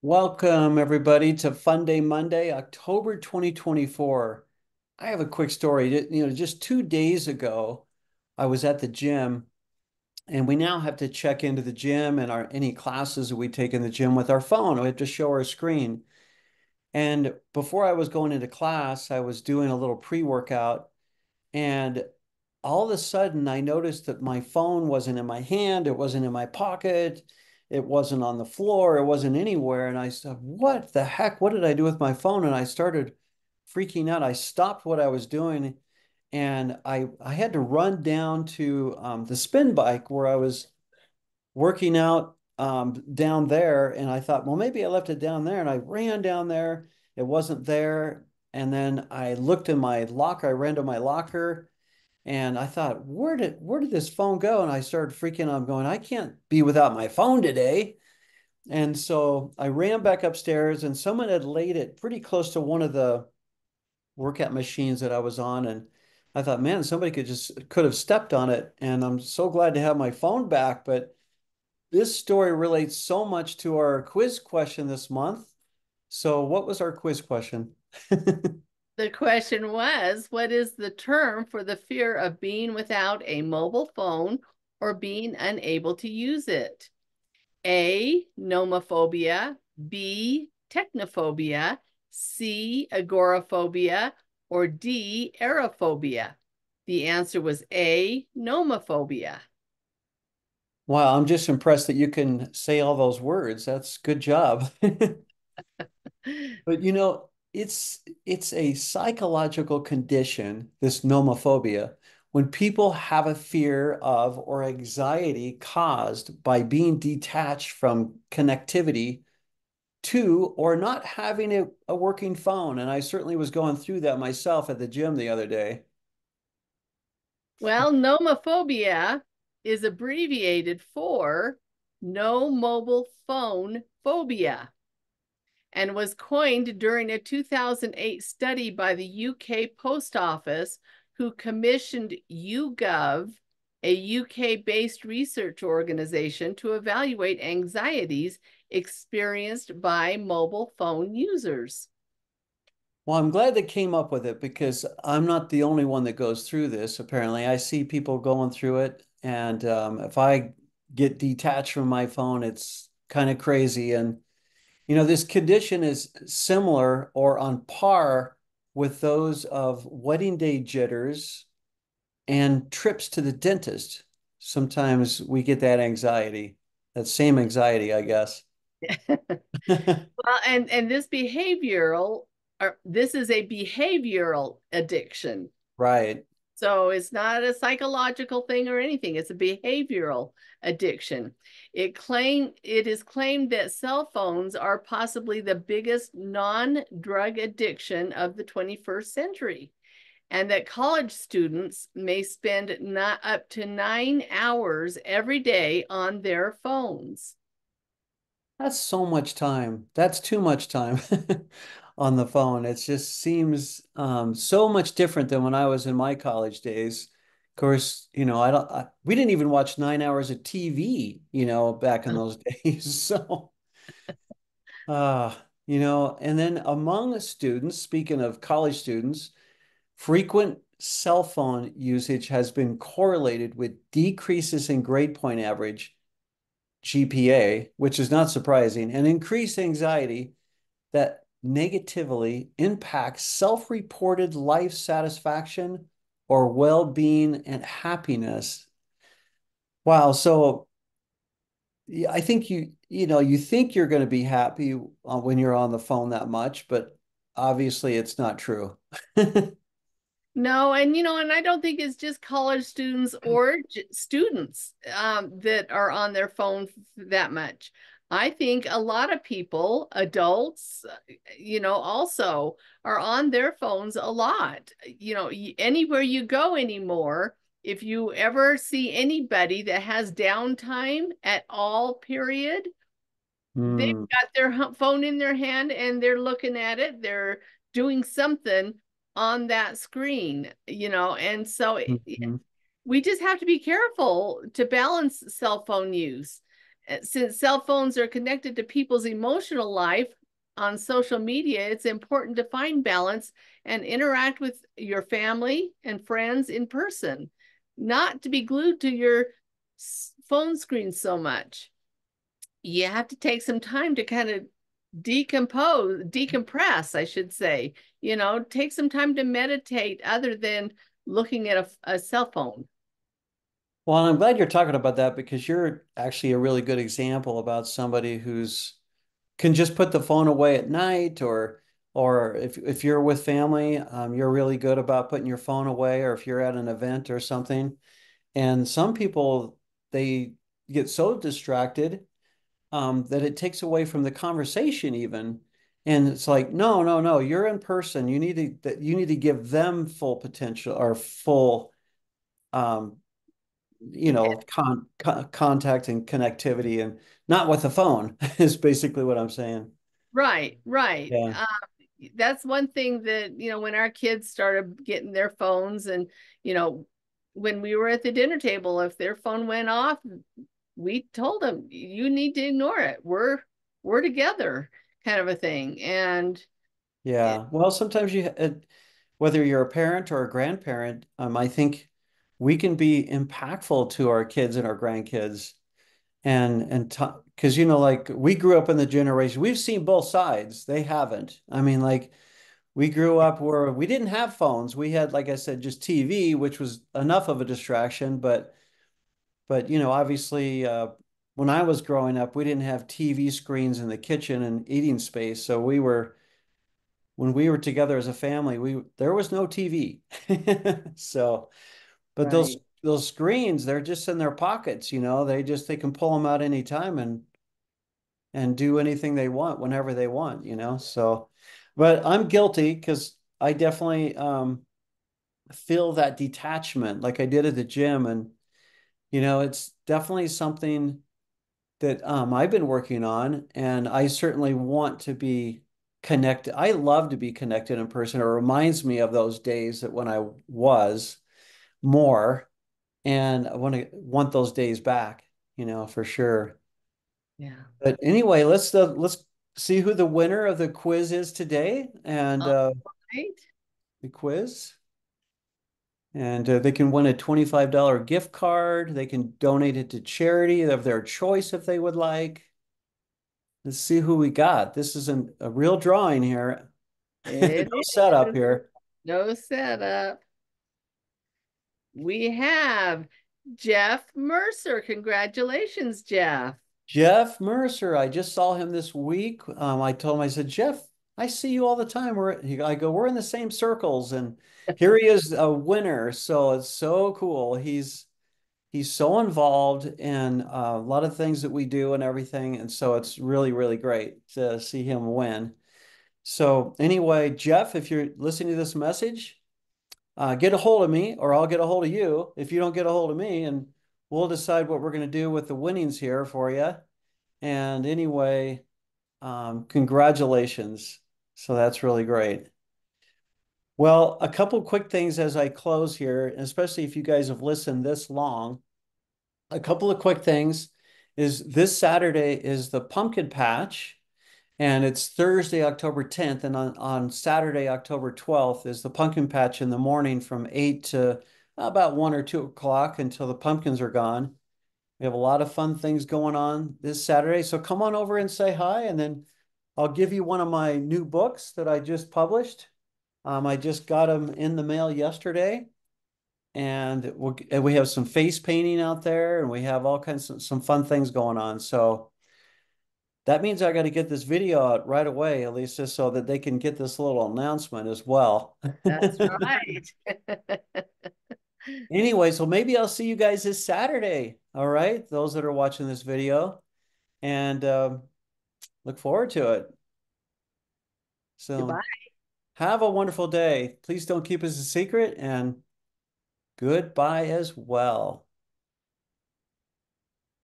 Welcome, everybody, to Fun Day Monday, October 2024. I have a quick story. Just 2 days ago, I was at the gym, and we now have to check into the gym and our any classes that we take in the gym with our phone. We have to show our screen. And before I was going into class, I was doing a little pre-workout, and all of a sudden, I noticed that my phone wasn't in my hand, it wasn't in my pocket, it wasn't on the floor, it wasn't anywhere. And I said, what the heck? What did I do with my phone? And I started freaking out. I stopped what I was doing and I had to run down to the spin bike where I was working out down there. And I thought, well, maybe I left it down there. And I ran down there. It wasn't there. And then I looked in my locker. I ran to my locker and I thought, where did this phone go? And I started freaking out, going, I can't be without my phone today. And so I ran back upstairs and someone had laid it pretty close to one of the workout machines that I was on. And I thought, man, somebody could have stepped on it. And I'm so glad to have my phone back. But this story relates so much to our quiz question this month. So what was our quiz question? The question was, what is the term for the fear of being without a mobile phone or being unable to use it? A, nomophobia, B, technophobia, C, agoraphobia, or D, aerophobia? The answer was A, nomophobia. Wow, I'm just impressed that you can say all those words. That's good job. But it's a psychological condition, this nomophobia, when people have a fear of or anxiety caused by being detached from connectivity to or not having a working phone. And I certainly was going through that myself at the gym the other day. Well, nomophobia is abbreviated for no mobile phone phobia, and was coined during a 2008 study by the UK Post Office, who commissioned YouGov, a UK-based research organization, to evaluate anxieties experienced by mobile phone users. Well, I'm glad they came up with it because I'm not the only one that goes through this. Apparently, I see people going through it, and if I get detached from my phone, it's kind of crazy. And this condition is similar or on par with those of wedding day jitters and trips to the dentist. Sometimes we get that anxiety, that same anxiety, I guess. Well, and this is a behavioral addiction. Right. So it's not a psychological thing or anything. It's a behavioral addiction. It is claimed that cell phones are possibly the biggest non-drug addiction of the 21st century, and that college students may spend not up to 9 hours every day on their phones. That's so much time. That's too much time on the phone. It just seems so much different than when I was in my college days. Of course, we didn't even watch 9 hours of TV, back in those days. So, and then among students, speaking of college students, frequent cell phone usage has been correlated with decreases in grade point average, GPA, which is not surprising, and increased anxiety that negatively impacts self-reported life satisfaction or well-being and happiness. Wow. So yeah, I think you think you're going to be happy when you're on the phone that much, but obviously it's not true. No, and I don't think it's just college students or students that are on their phone that much. I think a lot of people, adults, also are on their phones a lot. Anywhere you go anymore, if you ever see anybody that has downtime at all, period, they've Hmm. got their phone in their hand and they're looking at it. They're doing something on that screen, and so Mhm. we just have to be careful to balance cell phone use. Since cell phones are connected to people's emotional life on social media, it's important to find balance and interact with your family and friends in person, not to be glued to your phone screen so much. You have to take some time to kind of decompress, I should say. Take some time to meditate other than looking at a cell phone. Well, I'm glad you're talking about that because you're actually a really good example about somebody who's can just put the phone away at night or if you're with family, you're really good about putting your phone away or if you're at an event or something. And some people they get so distracted that it takes away from the conversation even. And it's like, no, no, no, you're in person. You need to give them full potential or full um, contact and connectivity and not with the phone is basically what I'm saying. Right, right. Yeah. That's one thing that, when our kids started getting their phones and, you know, when we were at the dinner table, if their phone went off, we told them, you need to ignore it. We're together, kind of a thing. And it, Yeah. Well, sometimes whether you're a parent or a grandparent, I think we can be impactful to our kids and our grandkids. And because like we grew up in the generation, we've seen both sides. They haven't. I mean, like we grew up where we didn't have phones. We had, like I said, just TV, which was enough of a distraction. But obviously, when I was growing up, we didn't have TV screens in the kitchen and eating space. So when we were together as a family, we there was no TV. So, but those right. those screens, they're just in their pockets, they can pull them out anytime and do anything they want whenever they want. So, but I'm guilty because I definitely feel that detachment like I did at the gym and it's definitely something that I've been working on, and I certainly want to be connected. I love to be connected in person. It reminds me of those days that when I was more, and I want those days back, for sure. Yeah. But anyway, let's see who the winner of the quiz is today, and All right. the quiz. And they can win a $25 gift card. They can donate it to charity of their choice if they would like. Let's see who we got. This is a real drawing here. It No setup is here. no setup. We have Jeff Mercer. Congratulations, Jeff. Jeff Mercer. I just saw him this week. I told him, I said, Jeff, I see you all the time. I go, we're in the same circles. And here he is, a winner. So it's so cool. He's so involved in a lot of things that we do and everything. And so it's really, really great to see him win. So anyway, Jeff, if you're listening to this message, get a hold of me or I'll get a hold of you if you don't get a hold of me, and we'll decide what we're going to do with the winnings here for you. And anyway, congratulations. So that's really great. Well, a couple quick things as I close here, especially if you guys have listened this long. A couple of quick things is this Saturday is the pumpkin patch. And it's Thursday, October 10th. And on Saturday, October 12th, is the pumpkin patch in the morning from 8 to about 1 or 2 o'clock until the pumpkins are gone. We have a lot of fun things going on this Saturday. So come on over and say hi. And then I'll give you one of my new books that I just published. I just got them in the mail yesterday. And we have some face painting out there, and we have all kinds of some fun things going on. So that means I got to get this video out right away, at least just so that they can get this little announcement as well. That's right. Anyway, so maybe I'll see you guys this Saturday. All right, those that are watching this video, and look forward to it. So Goodbye. have a wonderful day. Please don't keep us a secret, and goodbye as well.